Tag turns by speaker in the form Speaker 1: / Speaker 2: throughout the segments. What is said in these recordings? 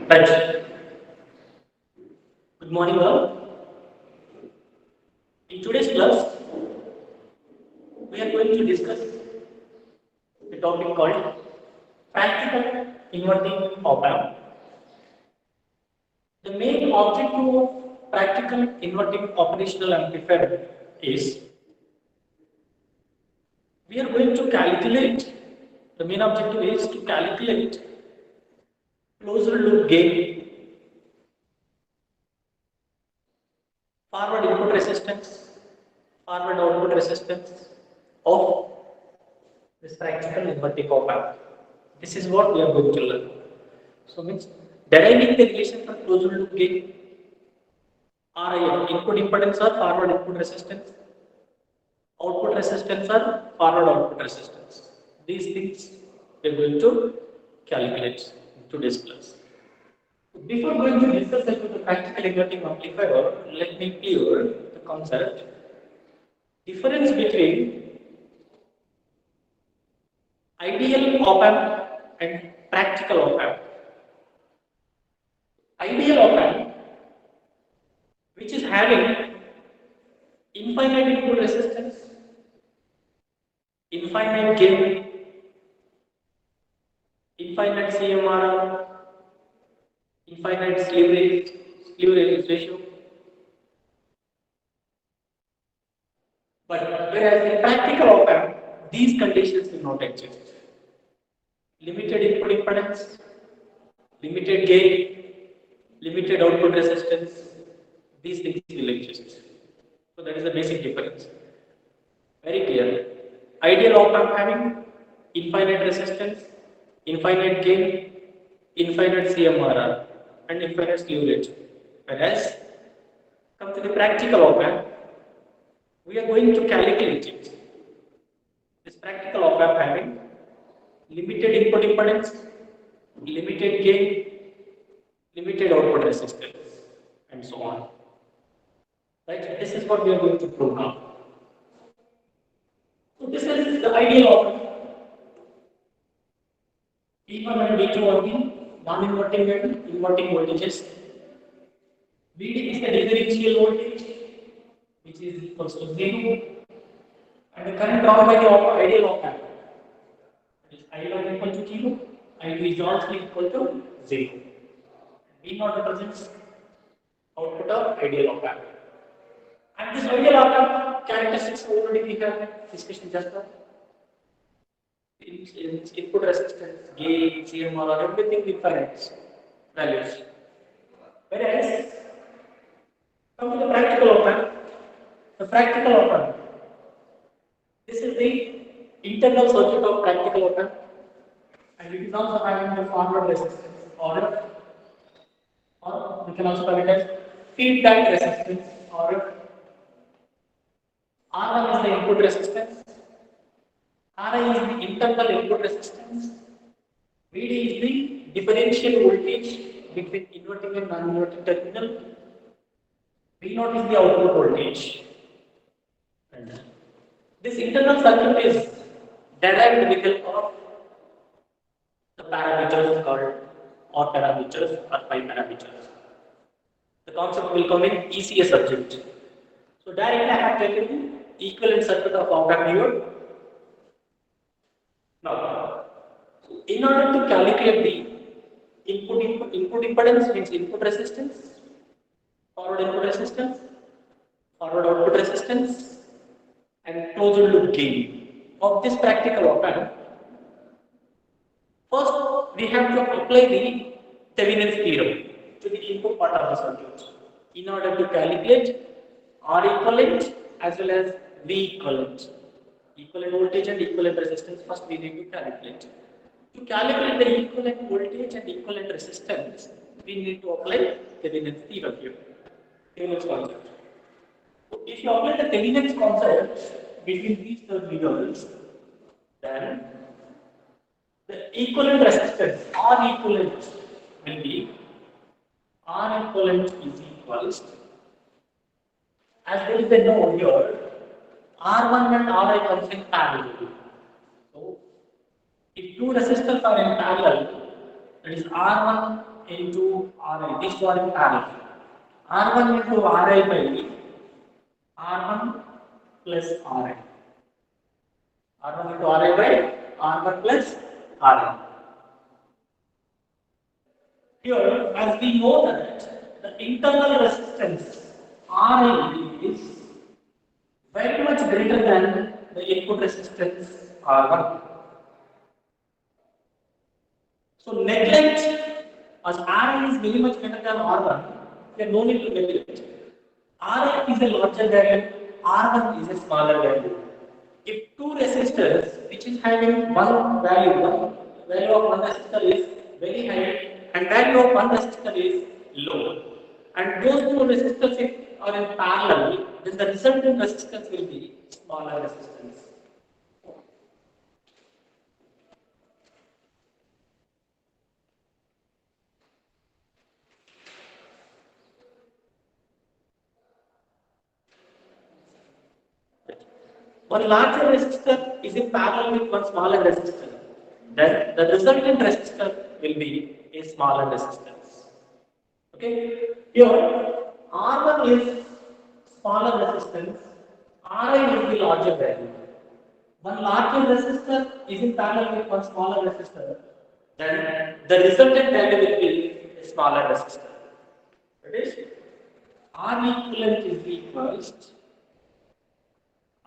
Speaker 1: Right. Good morning, all. In today's class, we are going to discuss the topic called practical inverting op amp. The main objective of practical inverting operational amplifier is we are going to calculate. The main objective is to calculate closed loop gain, forward input resistance, forward output resistance of this practical inverting op amp. This is what we are going to learn. So means deriving the relation for closed loop gain, RIF, input impedance or forward input resistance, output resistance or forward output resistance. These things we are going to calculate in today's class. Before going to discuss about the practical inverting amplifier, let me clear the concept. Difference between ideal op amp and practical op amp. Ideal op amp, which is having infinite input resistance, infinite gain, infinite CMRR, infinite slew rate ratio. But whereas in practical op amp, these conditions will not exist. Limited input impedance, limited gain, limited output resistance, these things will exist. So that is the basic difference. Very clear. Ideal op amp having infinite resistance, infinite gain, infinite CMRR, and infinite slew rate. Whereas, come to the practical op amp, we are going to calculate it. This practical op amp having limited input impedance, limited gain, limited output resistance, and so on. Right? This is what we are going to prove now. So this is the ideal op amp. V1 and V2 are the non-inverting and inverting voltages. VD is the differential voltage, which is equals to 0, and the current drawn by the ideal op amp is I1 equal to 0, I2 is also equal to 0. V0 represents output of ideal op amp. And this ideal op amp characteristics already we have discussion just now. Input resistance, gain, CMRR, everything different values. Whereas, come to the practical op amp. The practical op amp. This is the internal circuit of practical op amp, and it is also having the forward resistance or we can also call it as feedback resistance or R1 is the input resistance, Ri is the internal input resistance, Vd is the differential voltage between inverting and non-inverting terminal, V0 is the output voltage. And this internal circuit is derived with the help of the parameters called or parameters or pi parameters. The concept will come in ECA subject. So directly I have taken the equivalent circuit of op amp here. Now, in order to calculate the input impedance means input resistance, forward input resistance, forward output resistance, and closed loop gain of this practical op amp, first we have to apply the Thevenin's theorem to the input part of the circuit in order to calculate R equivalent as well as V equivalent. Equivalent voltage and equivalent resistance first we need to calculate. To calculate the equivalent voltage and equivalent resistance, we need to apply Thevenin's theorem here. Thevenin's concept. So if you apply the Thevenin's concept between these terminals, then the equivalent resistance R equivalent will be R equivalent is equals, as there is a node here, R1 and Ri comes in parallel. So if two resistors are in parallel, that is R1 into Ri. These two are in parallel. R1 into Ri by R1 plus Ri. R1 into Ri by R1 plus Ri. Here, as we know that the internal resistance Ri is very much greater than the input resistance R1. So neglect, as Ri is very much greater than R1, there is no need to neglect. Ri is a larger value, R1 is a smaller value. If two resistors which is having one value of one resistor is very high and value of one resistor is low, and those two resistors are in parallel, then the resultant resistance will be smaller resistance. One larger resistor is in parallel with one smaller resistor. Then the resultant resistor will be a smaller resistance. Okay? Here, R1 is smaller resistance, Ri will be larger value. One larger resistor is in parallel with one smaller resistor. Then the resultant value will be a smaller resistor. That is, R equivalent is equals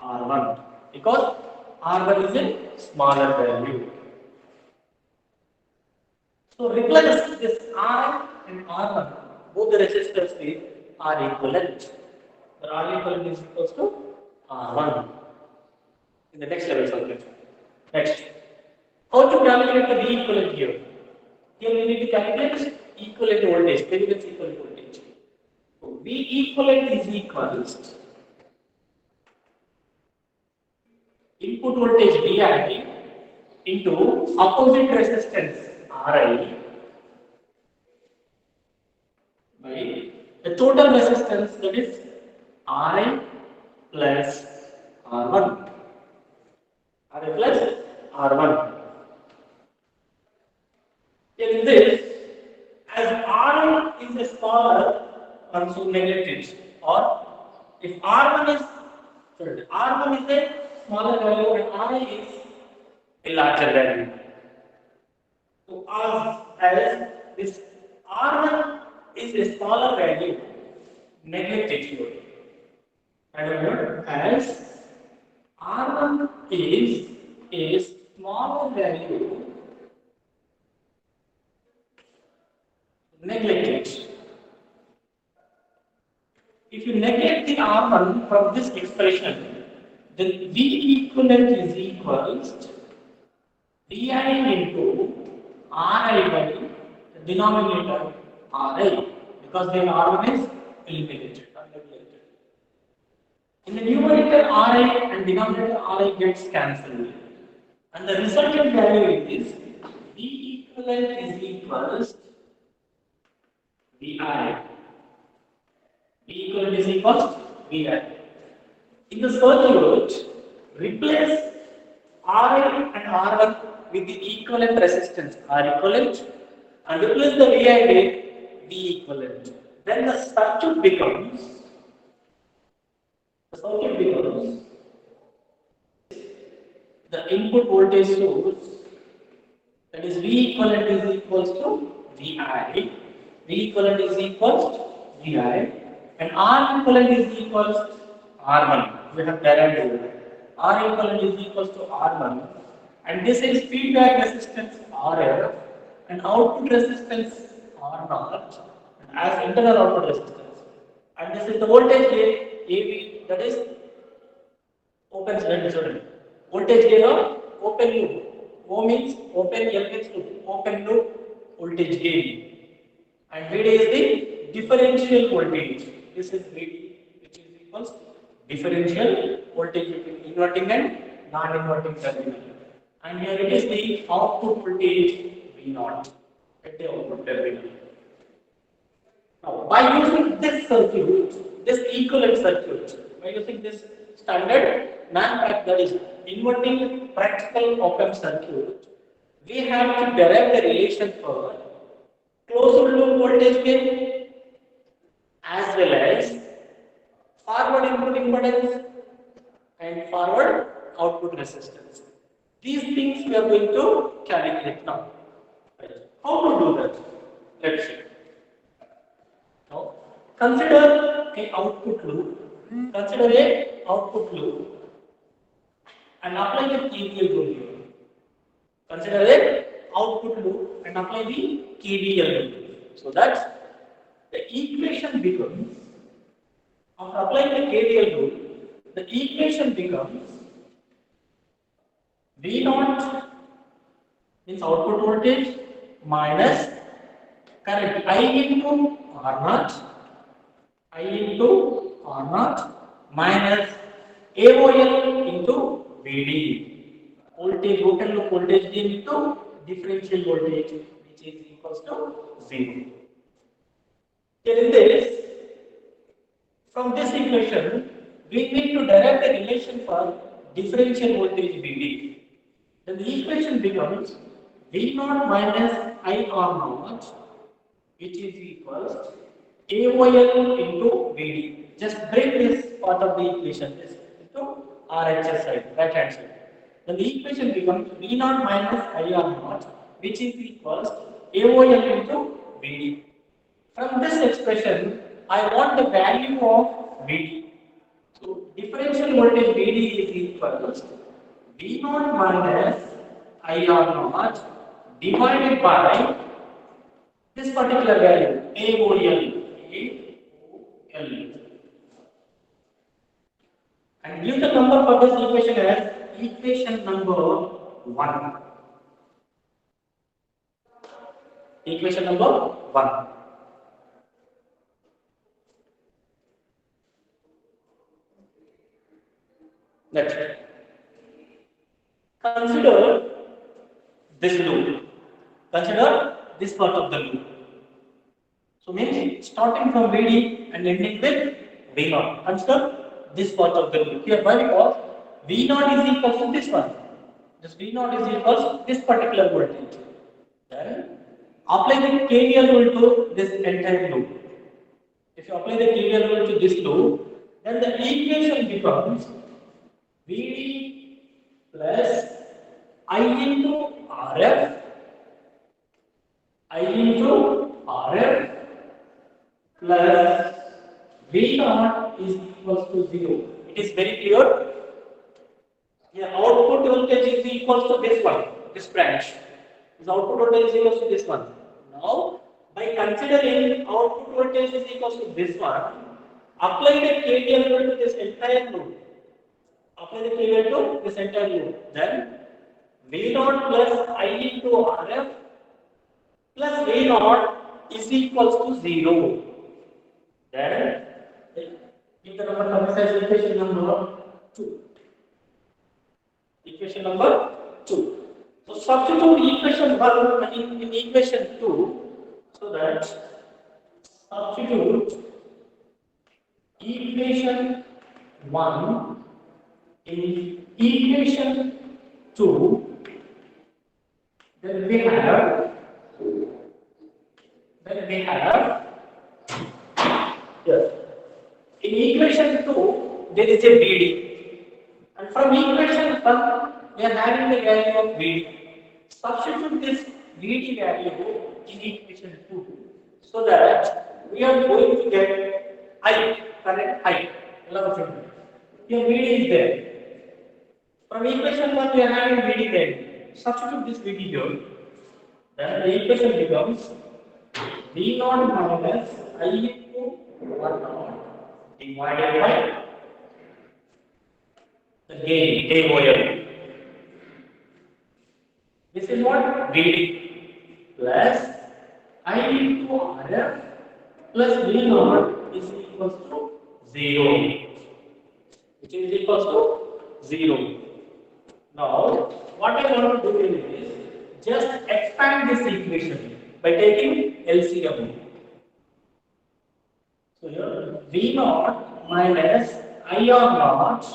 Speaker 1: R1 because R1 is a smaller value. So replace this R and R1, both the resistors with R equivalent. The R equivalent is equals to R1 in the next level circuit. Next, how to calculate the V equivalent here? Here we need to calculate equivalent voltage, Thevenin's equivalent voltage. So V equivalent is equals input voltage Vi into opposite resistance Ri by the total resistance, that is Ri plus R1. Ri plus R1. In this, as Ri is a smaller, one should neglect it. Or if R1 is a smaller value and Ri is a larger value. So as this R1 is a smaller value, neglect it here. However, as R1 is a smaller value, neglect it. If you neglect the R1 from this expression, then V equivalent is equals Di into Ri by the denominator Ri, because then R1 is eliminated or neglected. In the numerator Ri and denominator Ri gets cancelled, and the resultant value is V equivalent is equals Vi. V equivalent is equals Vi. In the circuit, replace Ri and R1 with the equivalent resistance R equivalent and replace the Vi with V equivalent. Then the circuit becomes the input voltage source, that is V equivalent is equals to Vi, V equivalent is equals to Vi, and R equivalent is equals to R1. We have derived R equivalent is equals to R1, and this is feedback resistance RF and output resistance R0 as internal output resistance, and this is the voltage gain AV, that is open circuit. Voltage gain of open loop. O means open, L means loop. Open loop voltage gain, and Vd is the differential voltage. This is Vd, which is equals differential voltage between inverting and non-inverting terminal. And here it is the output voltage V0 at the output terminal. Now, by using this circuit, this equivalent circuit, by using this standard that is inverting practical op-amp circuit, we have to derive the relation for closed loop voltage gain as well as forward input impedance and forward output resistance. These things we are going to calculate now. Right. How to do that? Let's see. Now, consider a output loop. Consider a output loop and apply the KVL rule here. Consider a output loop and apply the KVL rule. So that the equation becomes, after applying the KVL rule, the equation becomes V naught means output voltage minus current I into R naught, I into R naught minus AOL into VD. Voltage, open loop voltage into differential voltage, which is equals to 0. Here in this, from this equation, we need to derive the relation for differential voltage VD. Then the equation becomes V naught minus IR naught, which is equals AOL into VD. Just break this part of the equation this into RHS side, right hand side. Then the equation becomes V naught minus IR naught, which is equals AOL into VD. From this expression, I want the value of VD. So differential voltage VD is equals V naught minus IR naught divided by this particular value AOL. And give the number for this equation as equation number 1. Equation number 1. Next, consider this loop. Consider this part of the loop. So means starting from VD and ending with V0. Consider this part of the loop. Here, why? Because V0 is equal to this one. This V0 is equal to this particular voltage. Then apply the KVL rule to this entire loop. If you apply the KVL rule to this loop, then the equation becomes VD plus I into RF, I into RF plus V0 is equals to 0. It is very clear. Here output voltage is equals to this one, this branch. This output voltage is equals to this one. Now, by considering output voltage is equals to this one, apply the KVL rule to this entire loop. Apply the KVL to this entire loop. Then V0 plus I into RF plus V0 is equals to 0. Then give the number as equation number 2. Equation number 2. So substitute equation 1 in equation 2, so that substitute equation 1 in equation 2, then we have here in equation 2 there is a VD, and from equation 1 we are having the value of VD. Substitute this VD value in equation 2, so that we are going to get I, correct? I. Here VD is there. From equation 1 we are having VD there. Substitute this VD here. Then the equation becomes V0 minus I into 1 divided by the gain AOL. This is what? VD plus I into RF plus V0 is equals to 0. Which is equals to 0. Now, what I want to do is just expand this equation by taking LCM. So here V0 minus IR naught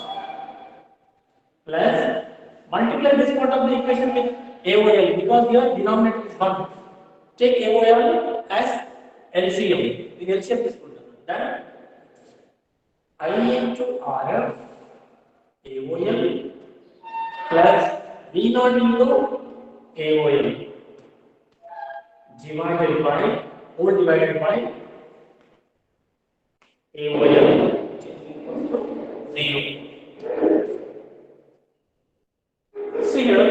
Speaker 1: plus multiply this part of the equation with AOL, because here denominator is 1. Take AOL as LCM. The LCM is good. Then I into RF AOL plus V0 into AOL divided by whole divided by AOL which is equal to 0. See here,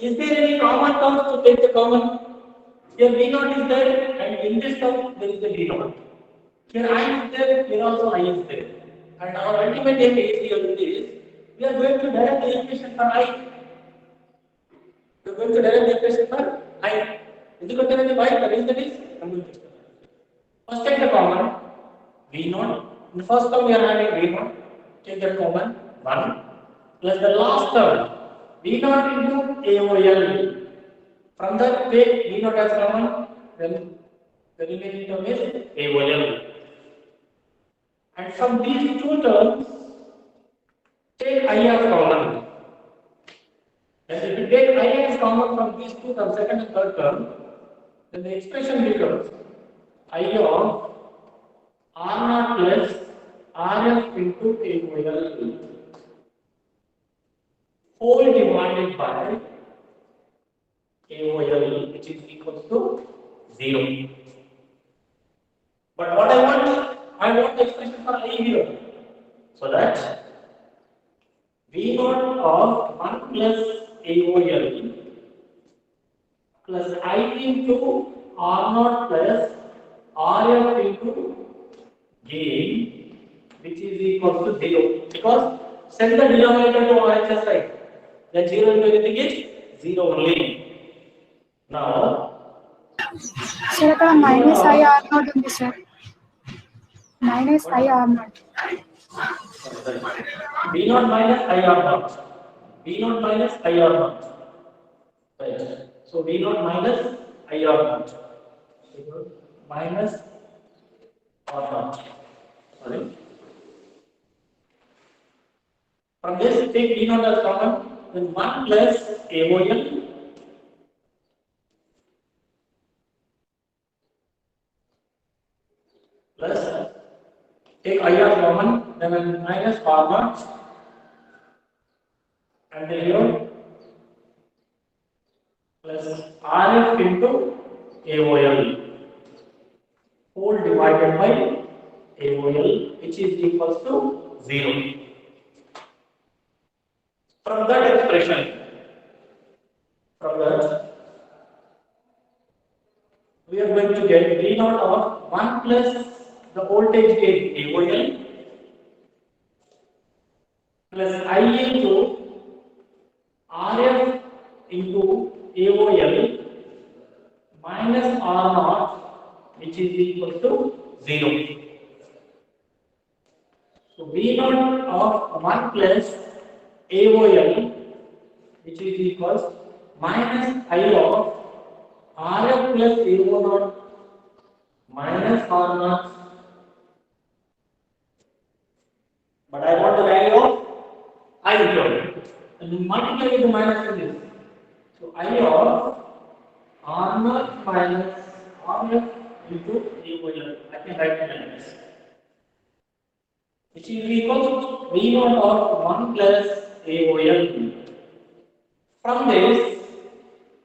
Speaker 1: is there any common terms to take the common? Here V0 is there, and in this term there is a V0. Here I is there, here also I is there. And our ultimate aim is here is we are going to derive the equation for I. We are going to derive the equation for I. ఎందుకంటే why the reason is first take the common V0. In the first term we are having V0. Take the common 1 plus the last term V0 into AOL. From that take V0 as common, then the remaining term is AOL. And from these two terms, take I as common. And if you take I as common from these two terms, second and third term, then the expression becomes I of R0 plus RF into AOL whole divided by AOL, which is equal to 0. But what I want the expression for I here. So that V0 of 1 plus AOL plus I into R0 plus RF into gain, which is equal to 0. Because send the denominator to RHS side. Then 0 into anything is 0 only. Now,
Speaker 2: sir, minus I R0 ఉంది sir. Minus I R0.
Speaker 1: V0 minus I R0. V0 minus I R0. Right. So V0 minus I R0. Minus R0. Sorry. From this, take V0 as common. Then 1 plus AOL plus take I as common, then minus R0 and then here plus RF into AOL whole divided by AOL, which is equals to 0. From that expression, we are going to get V0 of 1 plus the voltage gain AOL plus I into RF into AOL minus R0, which is equal to 0. So V0 of 1 plus AOL, which is equals minus I of RF plus AO0 minus R0. But I want the value of I here. And multiply with the minus in this. So I of R0 minus RF into AOL. I can write it like this. Which is equal to V0 of 1 plus AOL. From this,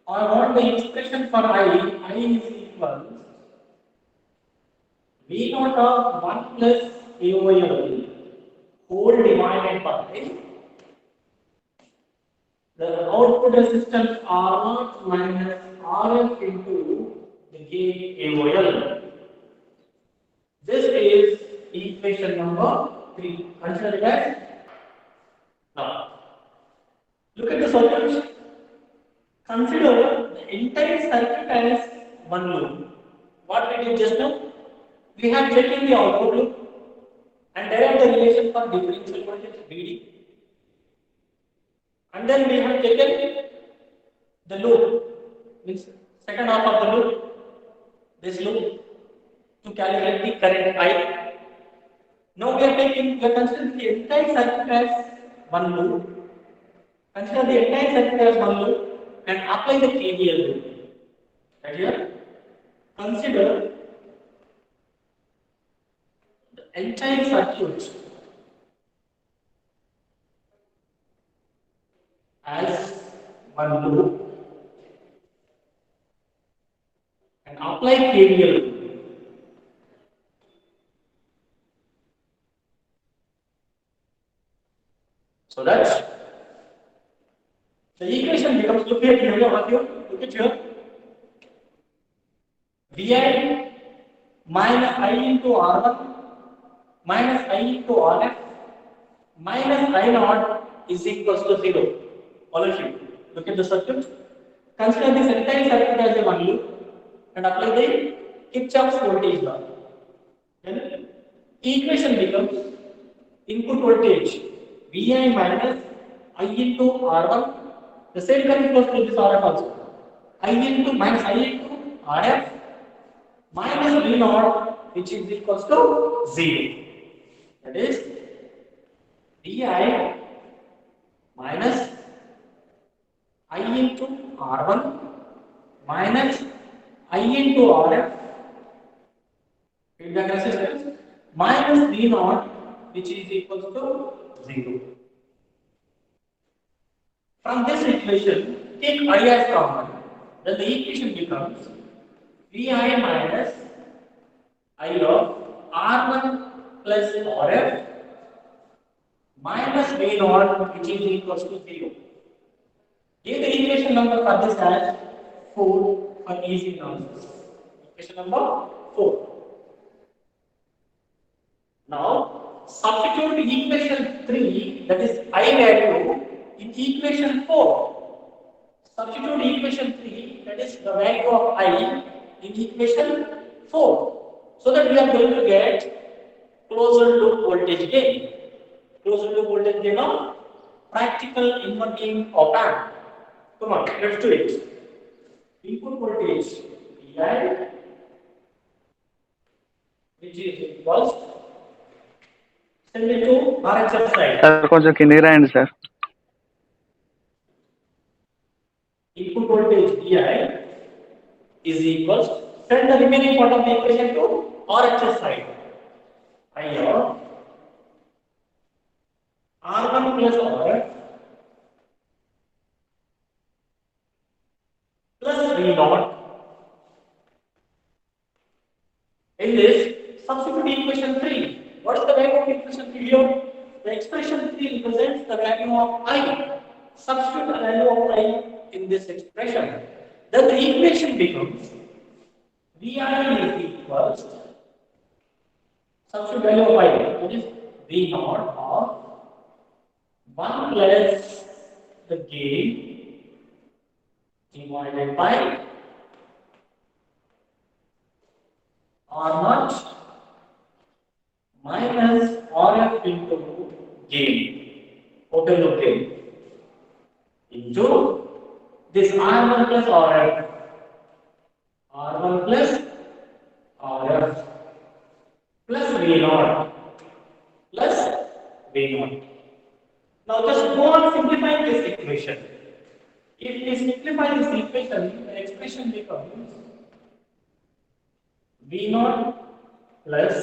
Speaker 1: I want the expression for I is equal V0 of 1 plus AOL whole divided by the output resistance R0 minus RF into the gain AOL. This is equation number 3. Consider it as. Now, look at the solution. Consider the entire circuit as one loop. What we did just now? We have taken the output loop and derived the relation for differential voltage VD. And then we have taken the loop, means second half of the loop, this loop, to calculate the current I. Now we are considering the entire circuit as one loop. Consider the entire circuit as one loop and apply the KVL loop. Right here? Consider the entire circuit as one loop and apply KVL. So that the equation becomes, look at here, look at here. Vi minus I into R1 minus I into Rf minus I naught is equals to 0. All of you, look at the circuit. Consider this entire circuit as a one loop and apply the Kirchhoff's voltage law. Then equation becomes input voltage Vi minus I into R1. The same current flows through this Rf also. I into minus I into Rf minus V naught, which is equals to 0. That is Vi minus I into R1 minus I into Rf feedback resistance minus V naught, which is equals to 0. From this equation, take I as common. Then the equation becomes Vi minus I of R1 plus Rf minus V naught, which is equals to 0. Give the equation number for this as 4 for easy analysis. Equation number 4. Now, substitute equation 3, that is I value, in equation 4. Substitute equation 3, that is the value of I, in equation 4. So that we are going to get closed loop voltage gain. Closed loop voltage gain of practical inverting op amp. Come on, let's do it. Input voltage Vi, which is equals, send it to RHS side.
Speaker 3: Sir కొంచెం కిందికి రాయండి sir.
Speaker 1: Input voltage Vi is equals, send the remaining part of the equation to RHS side. I of R1 plus Rf plus V naught. In this, substitute equation 3. What is the value of equation 3 here? The expression 3 represents the value of I. Substitute the value of I in this expression. Then the equation becomes Vi is equals, substitute value of I, that is V naught of 1 plus the gain divided by R naught minus Rf into gain, open loop gain, into this R1 plus Rf, R1 plus Rf plus V naught plus V naught. Now just go on simplifying this equation. If we simplify this equation, the expression becomes V naught plus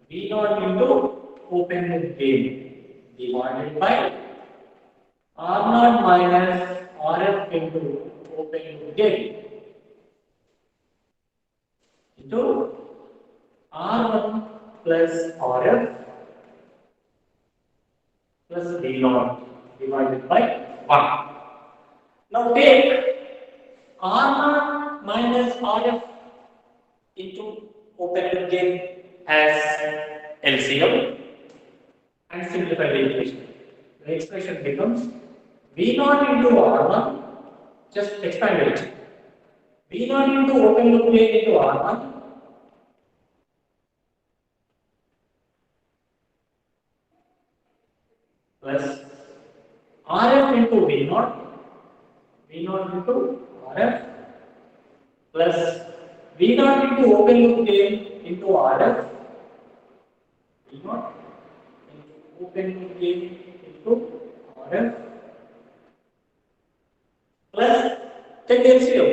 Speaker 1: V naught into open loop gain divided by R naught minus Rf into open loop gain into R1 plus Rf plus V naught divided by 1. Now take R naught minus Rf into open loop gain as LCM and simplify the equation. The expression becomes V naught into R1, just expand it. V naught into open loop gain into R1 plus Rf into V naught into Rf plus V naught into open loop gain into Rf, V naught into open loop gain into Rf plus take LCM,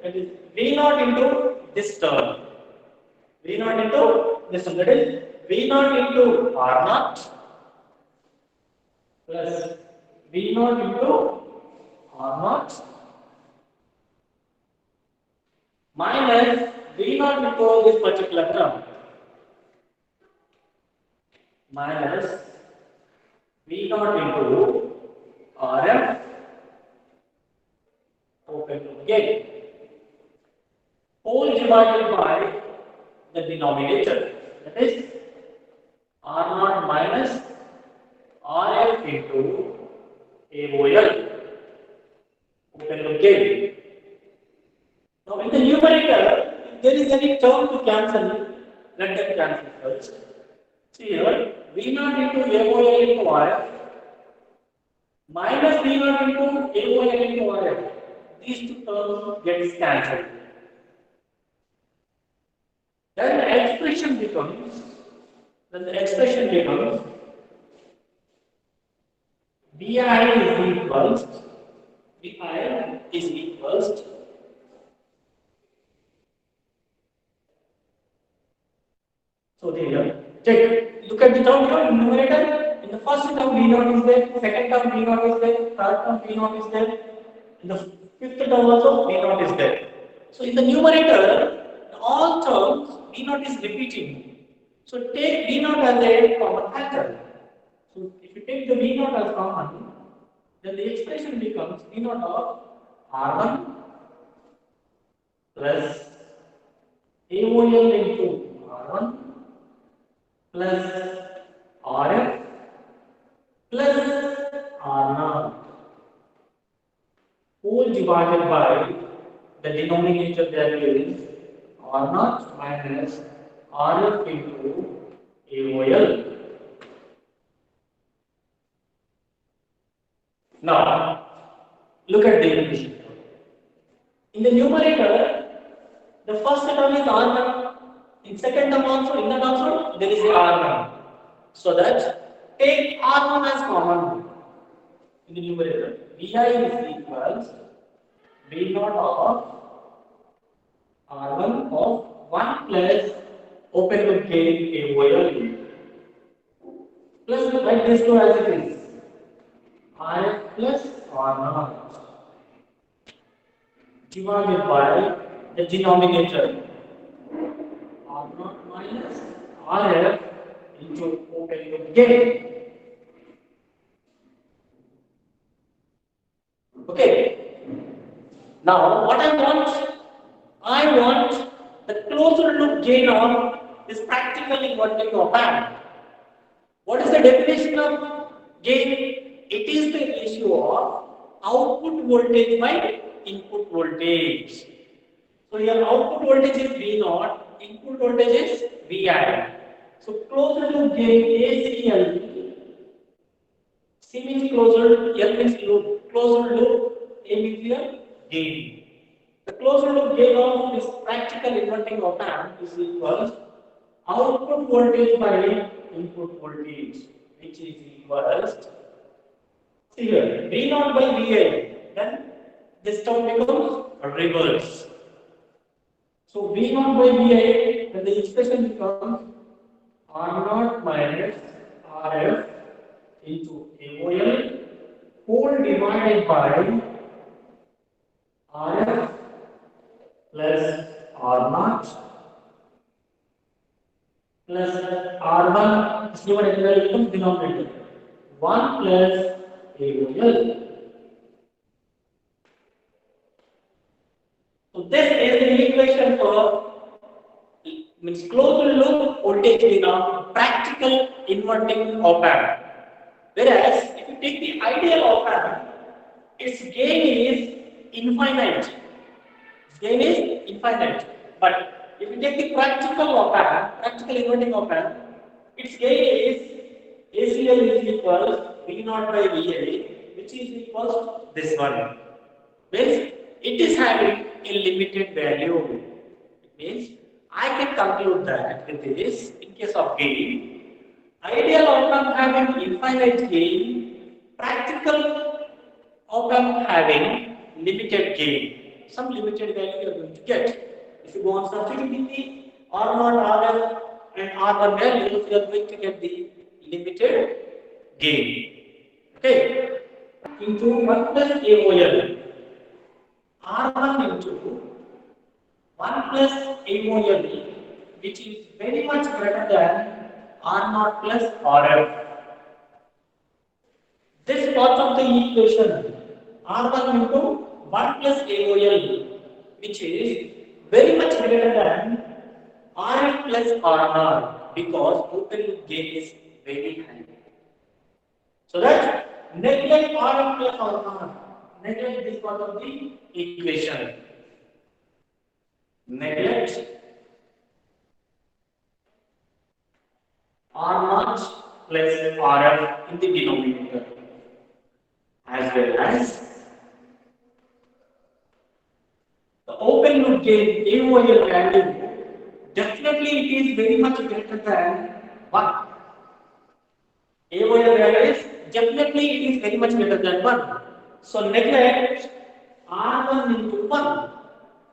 Speaker 1: that is V naught into this term. V naught into this term. That is V naught into R naught plus V naught into R naught minus V naught into this particular term minus V naught into RF open loop gain whole divided by the denominator, that is R naught minus RF into AOL open loop gain. Now in the numerator, if there is any term to cancel, let them cancel first. See here, V naught into AOL into RF minus V naught into AOL into RF. These two terms get cancelled. Then the expression becomes VI is equals so there, check, look at the term here in numerator. In the first term V naught is there, second term V naught is there, third term V naught is there, in the fifth term also V naught is there. So in the numerator, all terms V naught is repeating. So take V naught as a common factor. So if you take the V naught as common, then the expression becomes V naught of R1 plus AOL into R1 plus RF plus R0 whole divided by the denominator value is R0 minus RF into AOL. Now, look at the equation. In the numerator, the first term is R1. In second term also, in that also, there is a R1. So that, take R1 as common in the numerator. VI is equals V0 of R1 of 1 plus open loop gain AOL plus write this two as it is. RF plus R0 divided by the denominator R0 minus RF into open loop gain. Okay. Now what I want the closed loop gain on this practical inverting op-amp. What is the definition of gain? It is the ratio of output voltage by input voltage. So your output voltage is V0, input voltage is Vi. So closed loop gain ACL. C means closed, L means loop. Closed loop, A means your gain. The closed loop gain of this practical inverting op-amp is equals output voltage by input voltage, which is equals, see here, V0 by Vi. Then this term becomes reverse. So V0 by Vi, then the expression becomes R0 minus RF into AOL whole divided by RF plus R0 plus R1 is given as the denominator 1 plus AOL. So this is the equation for means closed loop voltage gain of practical inverting op-amp. Whereas if you take the ideal op-amp, its gain is infinite. Gain is infinite. But if you take the practical op-amp, practical inverting op-amp, its gain is ACL is equals V0 by VA, which is equals to this one. Means it is having a limited value. It means I can conclude that with this, in case of gain, ideal op-amp having infinite gain, practical op-amp having limited gain. some limited value you are going to get. If you go on substituting the R0, RL and R1 values, you are going to get the limited gain. Okay, into 1 plus AOL. R1 into 1 plus AOL, which is very much greater than R0 plus RF. This part of the equation, R1 into 1 plus AOL, which is very much greater than RF plus R0, because open loop gain is very high. So that neglect RF plus R0, neglect this part of the equation. Neglect R0 plus RF in the denominator, as well as the open loop gain AOL value. Definitely it is very much greater than 1. AOL value is definitely it is very much greater than 1. So neglect R1 into 1.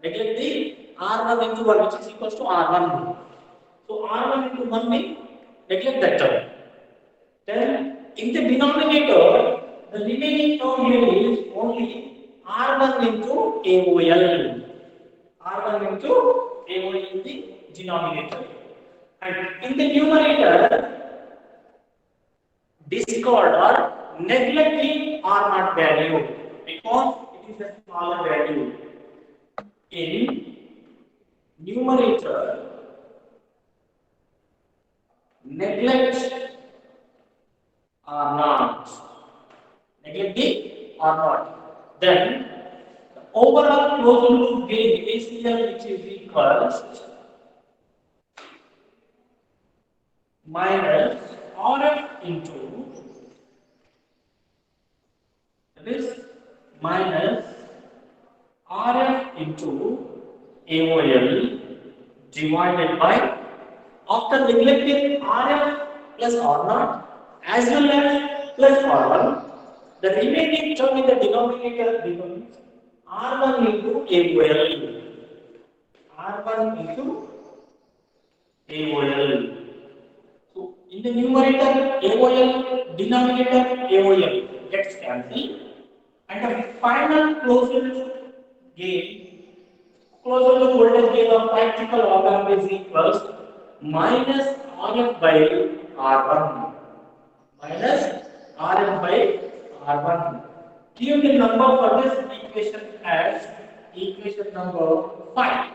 Speaker 1: Neglect the R1 into 1, which is equals to R1. So R1 into 1 means neglect that term. Then in the denominator, the remaining term here is only R1 into AOL. R1 into AOL in the denominator. And in the numerator, discard or neglect the R0 value, because it is a smaller value. In numerator, neglect R0. Neglect the R0. Then the overall closed loop gain ACL, which is equals minus RF into this minus RF into AOL divided by, after neglecting RF plus R0 as well as plus R1, the remaining term in the denominator becomes R1 into AOL. R1 into AOL. So in the numerator AOL, denominator AOL gets cancelled, and the final closed loop gain, closed loop voltage gain of practical op-amp is equals minus RF by R1. Minus RF by R1. Give the number for this equation as equation number 5.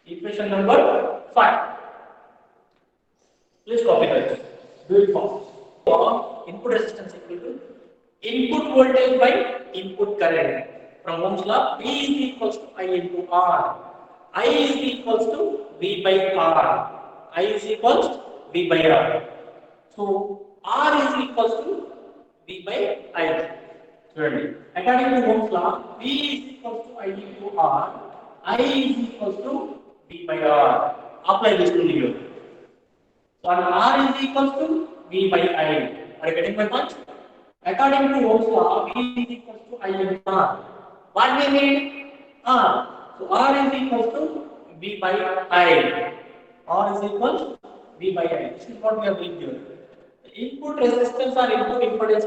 Speaker 1: Equation number 5. Please copy that. Do it fast. Input resistance equal to input voltage by input current. From Ohm's law, V is equals to I into R. I is equals to V by R. I is equals to V by R. So R is equals to V by I. According to Ohm's law, V is equals to I into R. I is equals to V by R. Apply this to here. So R is equals to V by I. Are you getting my point? According to Ohm's law, V is equals to I into R. What we need? R. So R is equals to V by I. R is equals to V by I. This is what we are doing here. The input resistance or input impedance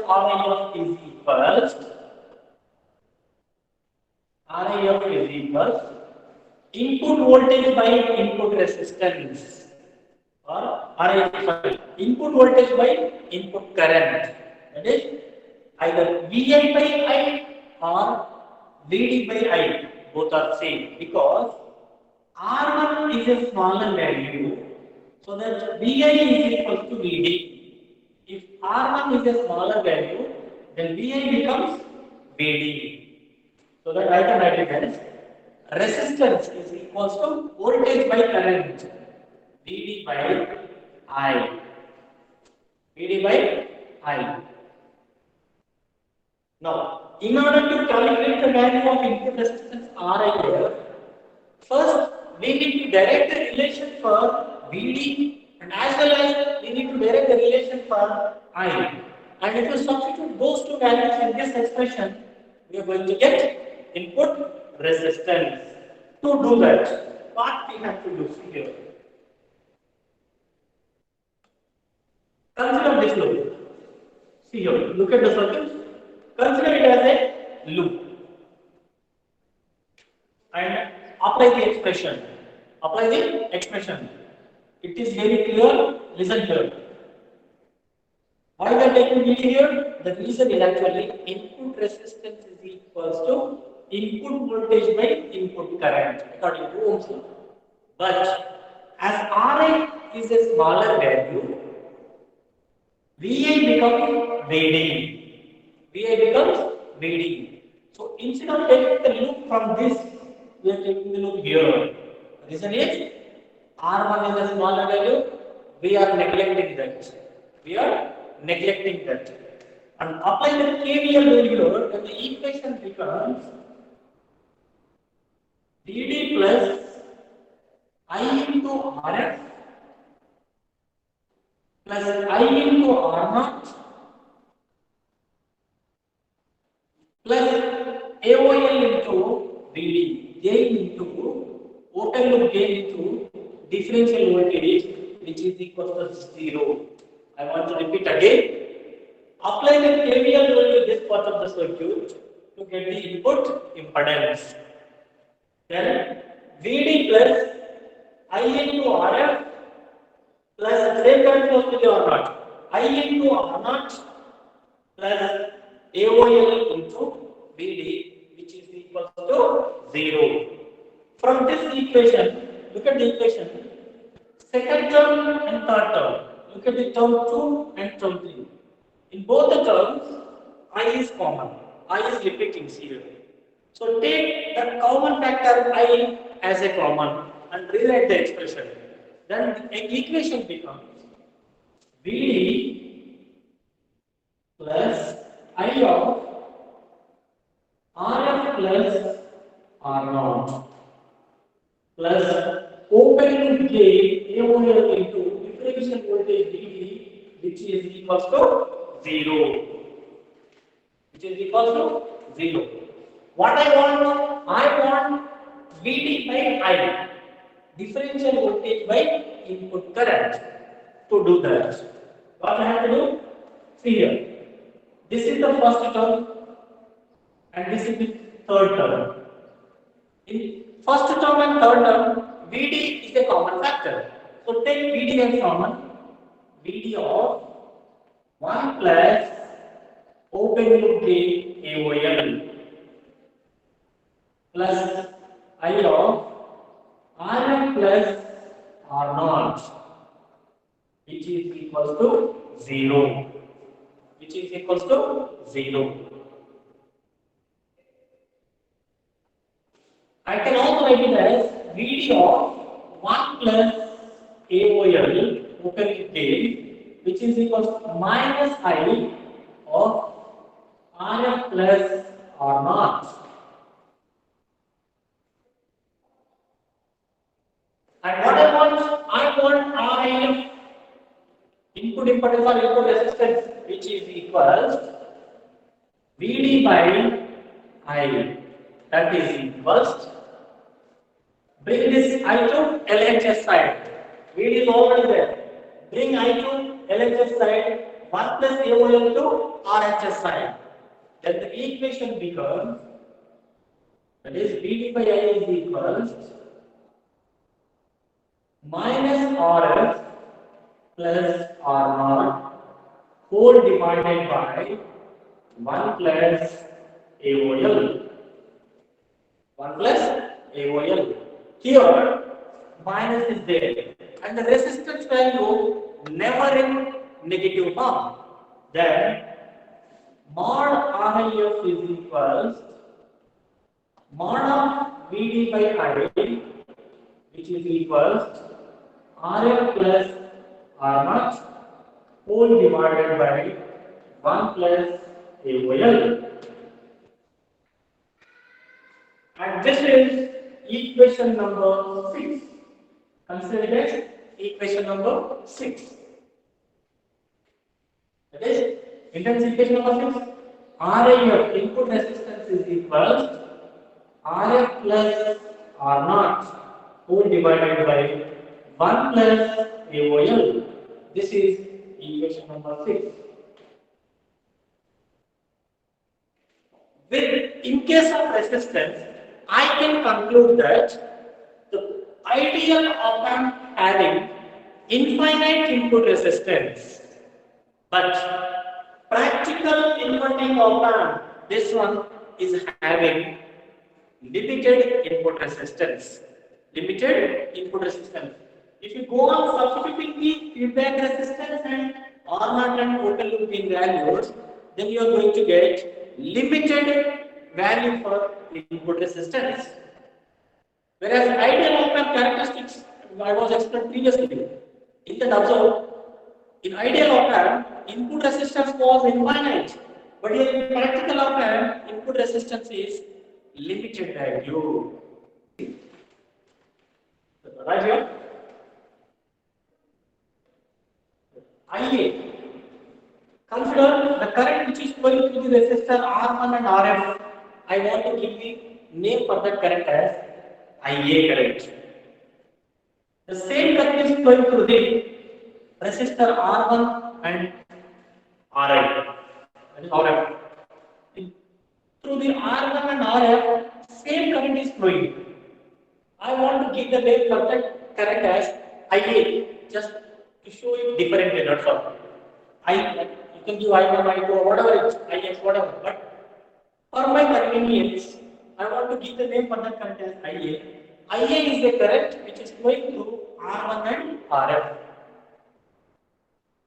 Speaker 1: RIF is equals input voltage by input resistance, or RIF, input voltage by input current. That is either VI by I or VD by I. Both are same, because R1 is a smaller value, so that VI is equal to VD. If R1 is a smaller value, then VI becomes VD. So that I can write it as resistance is equals to voltage by current, VD by I. VD by I. Now, in order to calculate the value of input resistance RIF, first we need to direct the relation for VD, and as well as we need to direct the relation for I. And if you substitute those two values in this expression, we are going to get input resistance. To do that, what we have to do here? Consider this loop. See here, look at the circuit. Consider it as a loop and apply the expression. Apply the expression. It is very clear. Listen here. Why we are taking VD here? The reason is actually input resistance is equals to input voltage by input current according to Ohm's law. But as Ri is a smaller value, VI becomes VD. VI becomes VD. So instead of taking the loop from this, we are taking the loop here. The reason is R1 is a smaller value. We are neglecting that. We are neglecting that. And apply the KVL value, then the equation becomes VD plus I into RF plus I into R0 plus AOL into VD, gain into open loop gain into differential voltage, which is equal to 0. I want to repeat again. Apply the KVL to this part of the circuit to get the input impedance. Then VD plus I into RF plus same current flows to the R0. I into R0 plus AOL into VD, which is equal to 0. From this equation, look at the equation. Second term and third term. Look at the term 2 and term 3. In both the terms, I is common. I is repeating here. So take the common factor I as a common and rewrite the expression. Then the equation becomes VD plus I of RF plus R0 plus open loop gain AOL into differential voltage DD, which is equals to 0. Which is equals to 0. What I want VD by I, differential voltage by input current. To do that, what I have to do? See here. This is the first term and this is the third term. In first term and third term, VD is a common factor. So take VD as common. VD of 1 plus open loop gain AOL plus I of RF plus R0, which is equals to 0. Which is equals to 0. I can also write it as VD of 1 plus AOL open loop gain, which is equals to minus I of RF plus R0. And what I want RF input impedance or input resistance, which is equals VD by I. That is equals, bring this I to LHS side. VD is already there. Bring I to LHS side, 1 plus AOL to RHS side. Then the equation becomes, that is VD by I is equals minus RF plus R0 whole divided by 1 plus AOL. 1 plus AOL. Here, minus is there. And the resistance value never in negative form. Then, mod RIF is equals mod of VD by I, which is equals RF plus R0 whole divided by 1 plus AOL. And this is equation number 6. Consider it as equation number 6. That is, intense equation number 6. RIF input resistance is equals RF plus R naught whole divided by 1 plus AOL. This is equation number 6. In case of resistance, I can conclude that the ideal op-amp having infinite input resistance, but practical inverting op-amp, this one is having limited input resistance. Limited input resistance. If you go on substituting the feedback resistance and R0 and total loop gain values, then you are going to get limited value for input resistance. Whereas ideal op-amp characteristics, I was explained previously. In the observe, in ideal op-amp, input resistance was infinite, but in practical op-amp, input resistance is limited value. Right here. IA. Consider the current which is flowing through the resistor R1 and RF. I want to give the name for that current as IA current. The same current is flowing through the resistor R1 and RI. That is RF. Through the R1 and RF, same current is flowing. I want to give the name for that current as IA, just to show it differently, that's all. You can give I1, I2, or whatever it is, IX, whatever. But for my convenience, I want to give the name for that current as IA. IA is the current which is flowing through R1 and RF.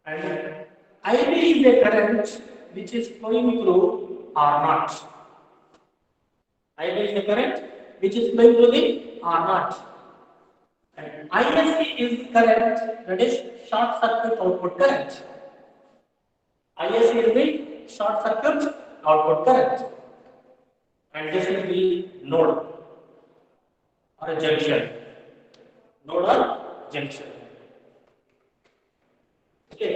Speaker 1: And IB is the current which is flowing through R0. IB is the current which is flowing through the R0. And ISC is the current, that is short circuit output current. ISC is the short circuit output current. And this is the node or a junction. Node or junction. Okay.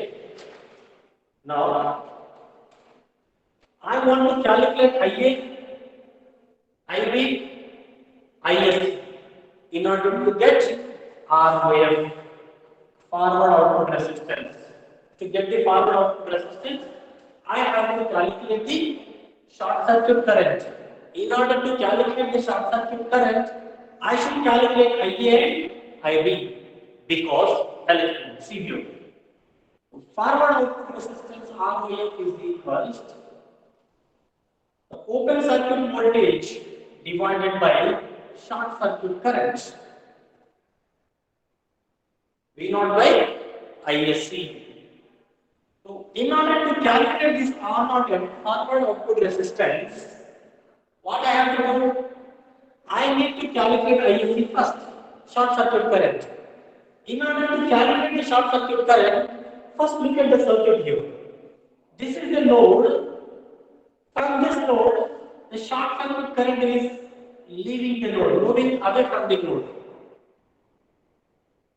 Speaker 1: Now, I want to calculate IA, IB, ISC in order to get ROF, forward output resistance. To get the forward output resistance, I have to calculate the short circuit current. In order to calculate the short circuit current, I should calculate IA and IB because CBO. Forward output resistance ROF is equal to the open circuit voltage divided by short circuit current. V0 by ISC. So, in order to calculate this R0 and forward output resistance, what I have to do? I need to calculate ISC first, short circuit current. In order to calculate the short circuit current, first look at the circuit here. This is the load. From this load, the short circuit current is leaving the load, moving away from the load.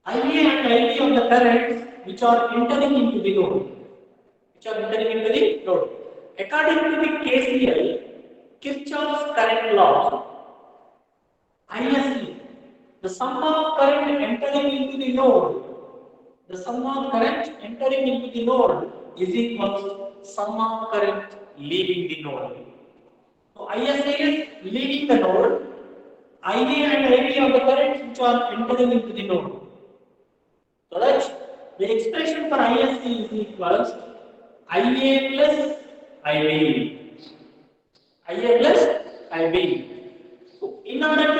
Speaker 1: IA and IB of the currents which are entering into the load. According to the KCL, Kirchhoff's current law, ISC, the sum of current entering into the node, is equal to sum of current leaving the node. So ISC is leaving the node, IA and IB of the currents which are entering into the node. So that the expression for ISC is equal to IA plus IB. IA plus IB. So in order to